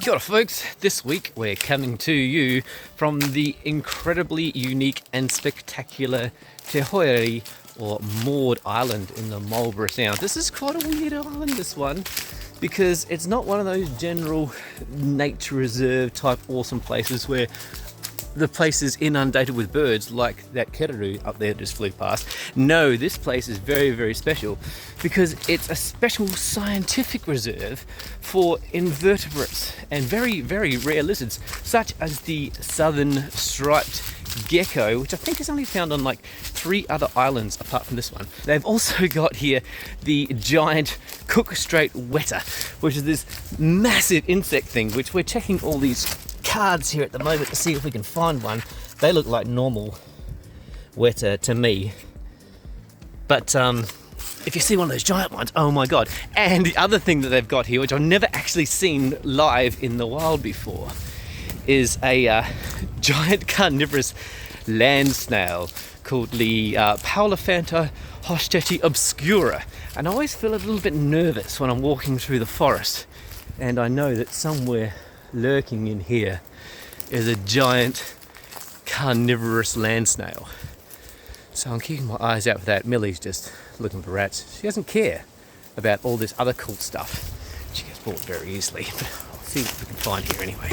Kia ora folks, this week we're coming to you from the incredibly unique and spectacular Te Hoeri or Maud Island in the Marlborough Sounds. This is quite a weird island, this one, because it's not one of those general nature reserve type awesome places where the place is inundated with birds like that keraru up there just flew past. No, this place is very, very special because it's a special scientific reserve for invertebrates and very, very rare lizards, such as the southern striped gecko, which I think is only found on like 3 other islands apart from this one. They've also got here the giant cook straight weta, which is this massive insect thing, which we're checking all these cards here at the moment to see if we can find one. They look like normal weta to me, but if you see one of those giant ones, oh my god. And the other thing that they've got here, which I've never actually seen live in the wild before, is a giant carnivorous land snail called the Paulophanta hosteti obscura. And I always feel a little bit nervous when I'm walking through the forest, and I know that somewhere lurking in here is a giant carnivorous land snail. So I'm keeping my eyes out for that. Millie's just looking for rats. She doesn't care about all this other cool stuff. She gets bored very easily, but I'll see what we can find here anyway.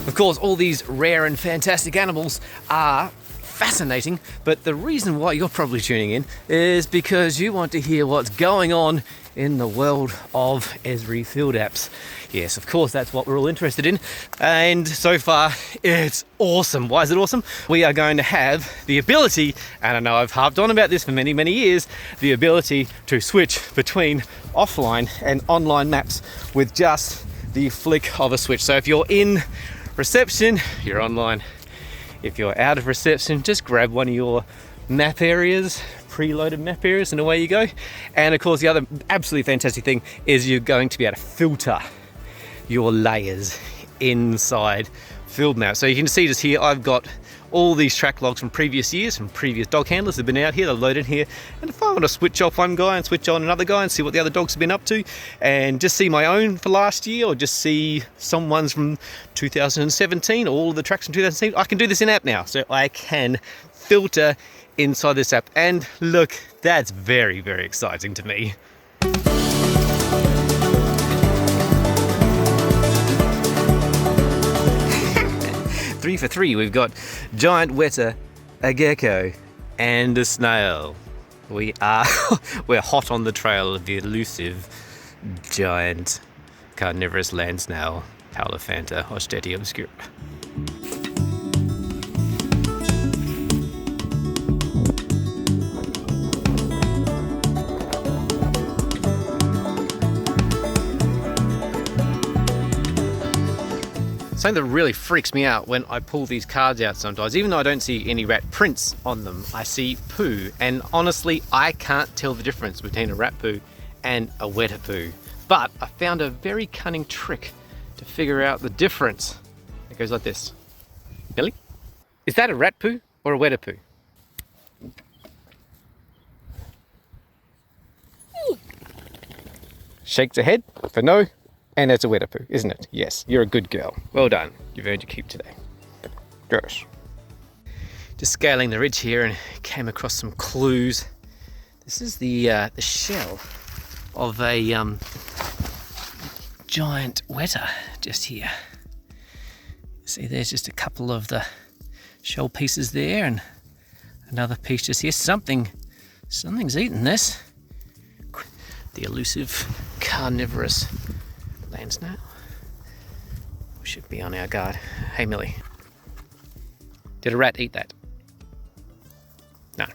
Of course, all these rare and fantastic animals are fascinating, but the reason why you're probably tuning in is because you want to hear what's going on in the world of Esri FieldMaps. Yes, of course, that's what we're all interested in, and so far it's awesome. Why is it awesome? We are going to have the ability, and I know I've harped on about this for many, many years, the ability to switch between offline and online maps with just the flick of a switch. So if you're in reception, you're online. If you're out of reception, just grab one of your map areas, preloaded map areas, and away you go. And of course, the other absolutely fantastic thing is you're going to be able to filter your layers inside FieldMaps. So you can see just here, I've got all these track logs from previous years, from previous dog handlers that have been out here, they're loaded here. And if I want to switch off one guy and switch on another guy and see what the other dogs have been up to, and just see my own for last year, or just see someone's from 2017, all of the tracks from 2017, I can do this in app now. So I can filter inside this app. And look, that's very, very exciting to me. 3 for 3, we've got giant weta, a gecko, and a snail. We're hot on the trail of the elusive giant carnivorous land snail, Paulophanta hosteti obscura. Something that really freaks me out when I pull these cards out sometimes, even though I don't see any rat prints on them, I see poo. And honestly, I can't tell the difference between a rat poo and a weta poo. But I found a very cunning trick to figure out the difference. It goes like this. Billy? Is that a rat poo or a weta poo? Shakes her head for no. And it's a weta poo, isn't it? Yes, you're a good girl. Well done. You've earned your keep today. Yes. Just scaling the ridge here and came across some clues. This is the shell of a giant weta just here. See, there's just a couple of the shell pieces there, and another piece just here. Something's eaten this. The elusive carnivorous land snail. We should be on our guard. Hey Millie, did a rat eat that? No.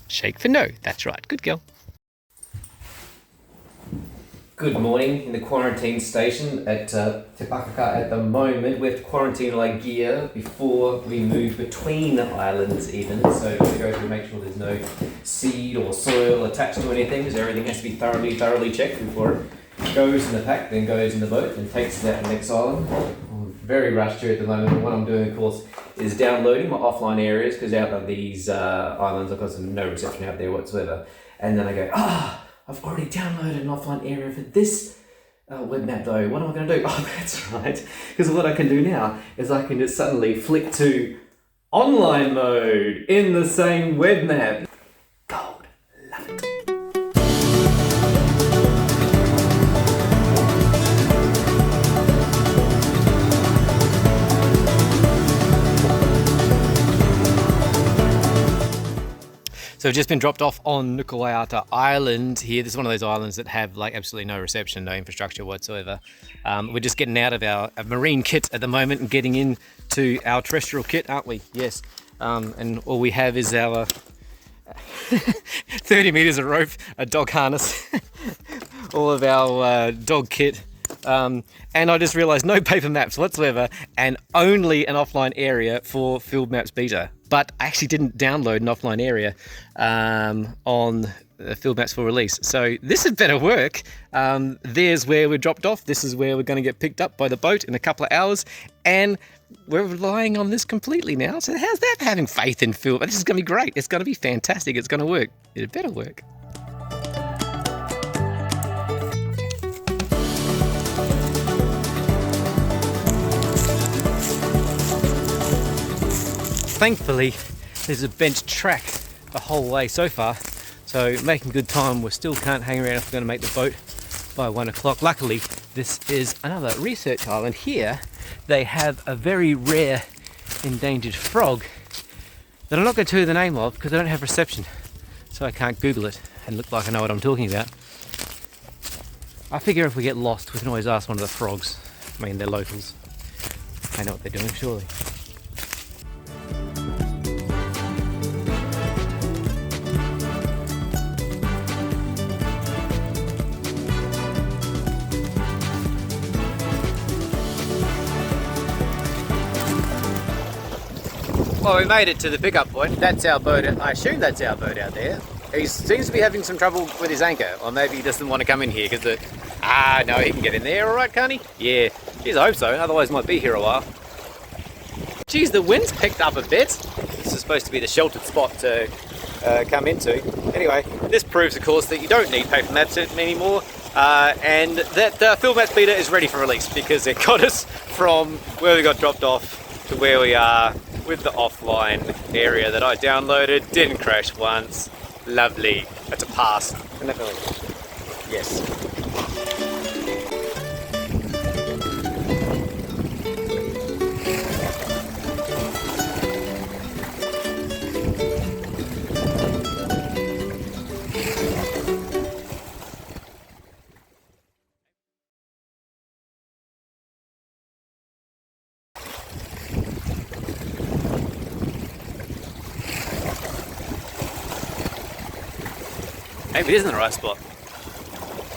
Shake for no. That's right. Good girl. Good morning in the quarantine station at Te Pakaka at the moment. We have to quarantine all our gear before we move between islands even. So we go through and make sure there's no seed or soil attached to anything. So everything has to be thoroughly checked before it goes in the pack, then goes in the boat and takes it out to the next island. I'm very rushed here at the moment. What I'm doing, of course, is downloading my offline areas, because out on these islands I've got no reception out there whatsoever. And then I go, I've already downloaded an offline area for this web map though. What am I going to do? Oh, that's right. Because what I can do now is I can just suddenly flick to online mode in the same web map. Gold. Love it. So we've just been dropped off on Nuku'aiata Island here. This is one of those islands that have like absolutely no reception, no infrastructure whatsoever. We're just getting out of our marine kit at the moment and getting into our terrestrial kit, aren't we? Yes. And all we have is our 30 meters of rope, a dog harness, all of our dog kit. And I just realized no paper maps whatsoever and only an offline area for FieldMaps beta. But I actually didn't download an offline area on FieldMaps for release. So this had better work. There's where we're dropped off. This is where we're going to get picked up by the boat in a couple of hours. And we're relying on this completely now. So how's that for having faith in Field? This is going to be great. It's going to be fantastic. It's going to work. It better work. Thankfully, there's a bent track the whole way so far, so making good time. We still can't hang around if we're going to make the boat by 1 o'clock. Luckily, this is another research island. Here, they have a very rare endangered frog that I'm not going to tell you the name of because I don't have reception, so I can't Google it and look like I know what I'm talking about. I figure if we get lost, we can always ask one of the frogs. I mean, they're locals. They know what they're doing, surely. Well, we made it to the pickup point. That's our boat. I assume that's our boat out there. He seems to be having some trouble with his anchor, or maybe he doesn't want to come in here because it... no, he can get in there, all right, can't he? Yeah, geez, I hope so. Otherwise, might be here a while. Geez, the wind's picked up a bit. This is supposed to be the sheltered spot to come into. Anyway, this proves, of course, that you don't need paper maps anymore, and that FieldMaps beta is ready for release because it got us from where we got dropped off to where we are with the offline area that I downloaded. Didn't crash once. Lovely. That's a pass. Isn't that really? Yes. Maybe it isn't the right spot.